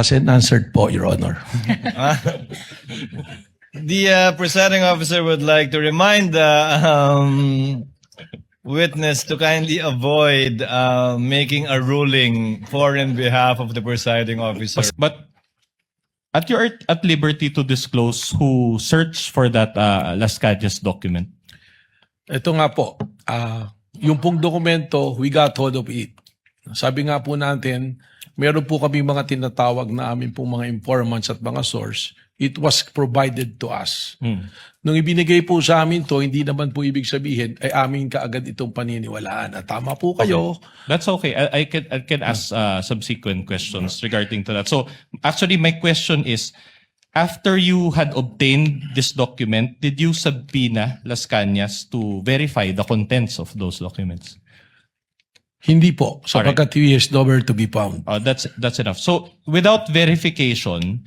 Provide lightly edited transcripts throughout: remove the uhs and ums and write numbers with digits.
As and answered po, Your Honor. The presiding officer would like to remind the witness to kindly avoid making a ruling for and behalf of the presiding officer. But you're at liberty to disclose who searched for that Las Calles document. Ito nga po, yung pong dokumento, we got hold of it. Sabi nga po natin, meron po kami mga tinatawag na amin pong mga informants at mga source. It was provided to us. Nung ibinigay po sa amin to, hindi naman po ibig sabihin ay amin kaagad itong paniniwalaan. At tama po kayo. That's okay. I can ask subsequent questions regarding to that. So actually, my question is, after you had obtained this document, did you subpoena Las Cañas to verify the contents of those documents? Hindi po, sapagkat he is nowhere to be found. That's enough. So without verification,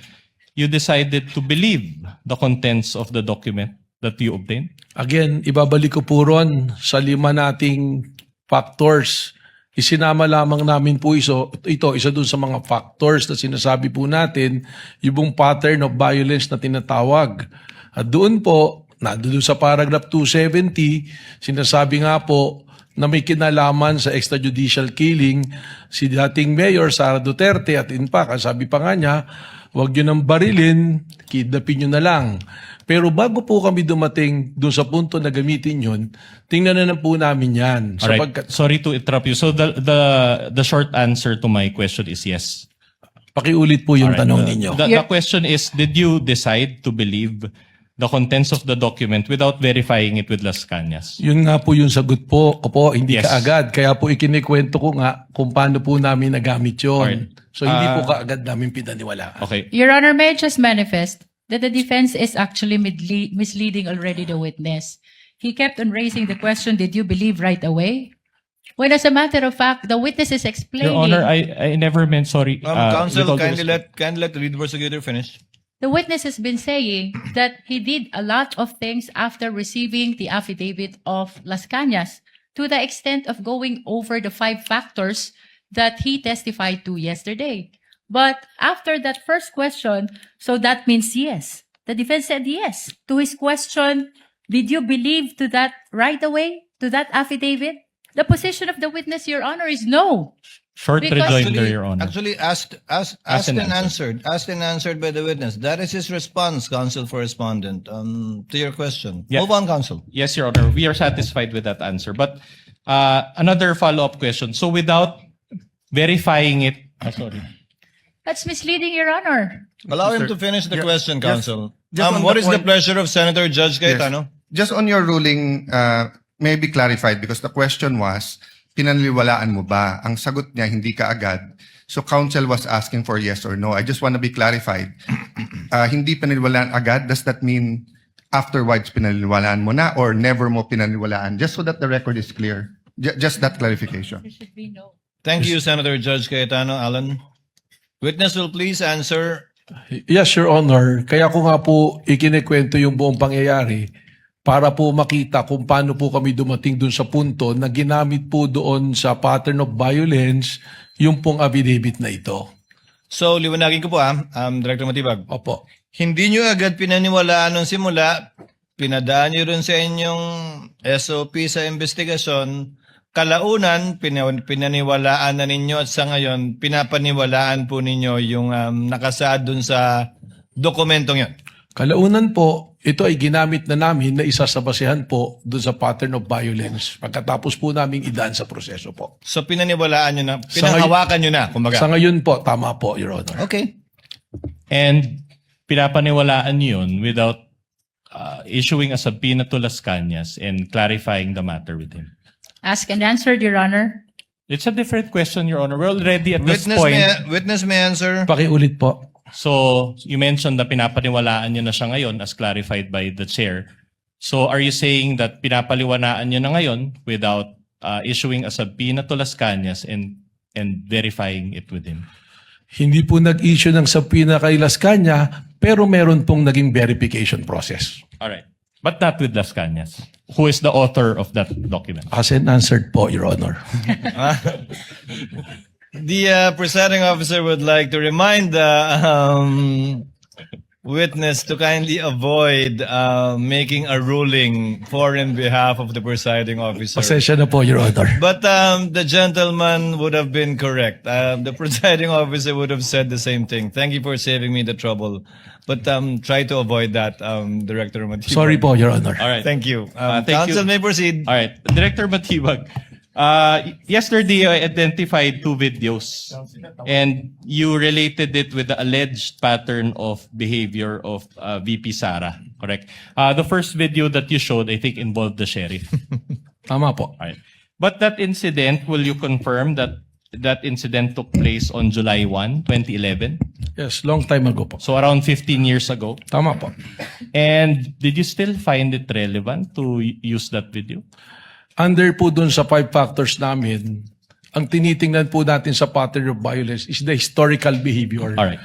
you decided to believe the contents of the document that you obtained? Again, ibabalik ko po ron sa 5 nating factors. Isinama lamang namin po ito, isa dun sa mga factors na sinasabi po natin, yung pattern of violence na tinatawag. At doon po, doon sa paragraph 270, sinasabi nga po na may kinalaman sa extrajudicial killing si dating Mayor Sara Duterte at in fact, sabi pa nga niya, huwag nyo nang barilin, kidnapin nyo na lang. Pero bago po kami dumating doon sa punto na gamitin yun, tingnan na po namin yan. Alright. Sorry to interrupt you. So the short answer to my question is yes. Pakiulit po yung tanong ninyo. The question is, did you decide to believe the contents of the document without verifying it with Las Cañas? Yun nga po yung sagot po. Hindi Yes. kaagad. Kaya po ikinikwento ko nga kung paano po namin nagamit yun. Alright. So hindi po kaagad namin pinaniwalaan. Okay. Your Honor, may I just manifest that the defense is actually misleading already the witness. He kept on raising the question, did you believe right away? When as a matter of fact, the witness is explaining. Your Honor, I never meant sorry. Counsel, with all due kindly respect. let the lead prosecutor finish. The witness has been saying that he did a lot of things after receiving the affidavit of Las Cañas, to the extent of going over the 5 factors that he testified to yesterday. But after that first question, so that means yes. The defense said yes. To his question, did you believe to that right away, to that affidavit? The position of the witness, Your Honor, is no. Short Because- rejoinder, Your Honor. Actually, asked and answered by the witness. That is his response, counsel for respondent, to your question. Yeah. Move on, counsel. Yes, Your Honor. We are satisfied with that answer. But another follow-up question. So without verifying it, sorry. That's misleading, Your Honor. Allow him to finish the question, counsel. just on What the is the point- pleasure of Senator Judge Yes. Cayetano? Just on your ruling, may be clarified because the question was, pinaniniwalaan mo ba? Ang sagot niya, hindi ka agad. So counsel was asking for yes or no. I just want to be clarified. Hindi pinaniniwalaan agad, does that mean afterwards pinaniniwalaan mo na or never mo pinaniniwalaan? Just so that the record is clear. Just that clarification. There should be no. Thank you, Senator Judge Cayetano. Alan? Witness will please answer. Yes, Your Honor. Kaya ko nga po ikinikwento yung buong pangyayari para po makita kung paano po kami dumating dun sa punto na ginamit po doon sa pattern of violence yung pong affidavit na ito. So, liwanagin ko po Director Matibag. Opo. Hindi nyo agad pinaniwalaan nung simula, pinadaan nyo rin sa inyong SOP sa investigasyon, kalaunan, pinaniwalaan na ninyo at sa ngayon, pinapaniwalaan po ninyo yung nakasaad dun sa dokumentong yun. Kalaunan po, ito ay ginamit na namin na isa sa basehan po doon sa pattern of violence pagkatapos po namin idaan sa proseso po. So, pinaniwalaan nyo na, pinanghawakan nyo na, kumbaga. Sa ngayon po, tama po, Your Honor. Okay. And pinapaniwalaan niyo yun without issuing a subpoena to Las Cañas and clarifying the matter with him. Ask and answered, Your Honor. It's a different question, Your Honor. We're already at this point. Witness may answer. Pakiulit po. So, you mentioned na pinapaniwalaan niyo na siya ngayon as clarified by the chair. So, are you saying that pinapaliwanaan niyo na ngayon without issuing a subpoena to Las Cañas and verifying it with him? Hindi po nag-issue ng subpoena kay Las Cañas, pero meron pong naging verification process. All right. But not with Las Cañas, who is the author of that document. As and answered po, Your Honor. The presiding officer would like to remind the witness to kindly avoid making a ruling for and behalf of the presiding officer. Pasensya na po, Your Honor. But the gentleman would have been correct. The presiding officer would have said the same thing. Thank you for saving me the trouble. But try to avoid that, Director Matibag. Sorry po, Your Honor. All right. Thank you. Thank Counsel you. may proceed. All right. Director Matibag, yesterday I identified 2 videos and you related it with the alleged pattern of behavior of VP Sara, correct? The first video that you showed, I think, involved the sheriff. Tama po. All right. But that incident, will you confirm that that incident took place on July 1, 2011? Yes, long time ago po. So around 15 years ago. Tama po. And did you still find it relevant to use that video? Under po dun sa 5 factors namin, ang tinitingnan po natin sa pattern of violence is the historical behavior. Alright.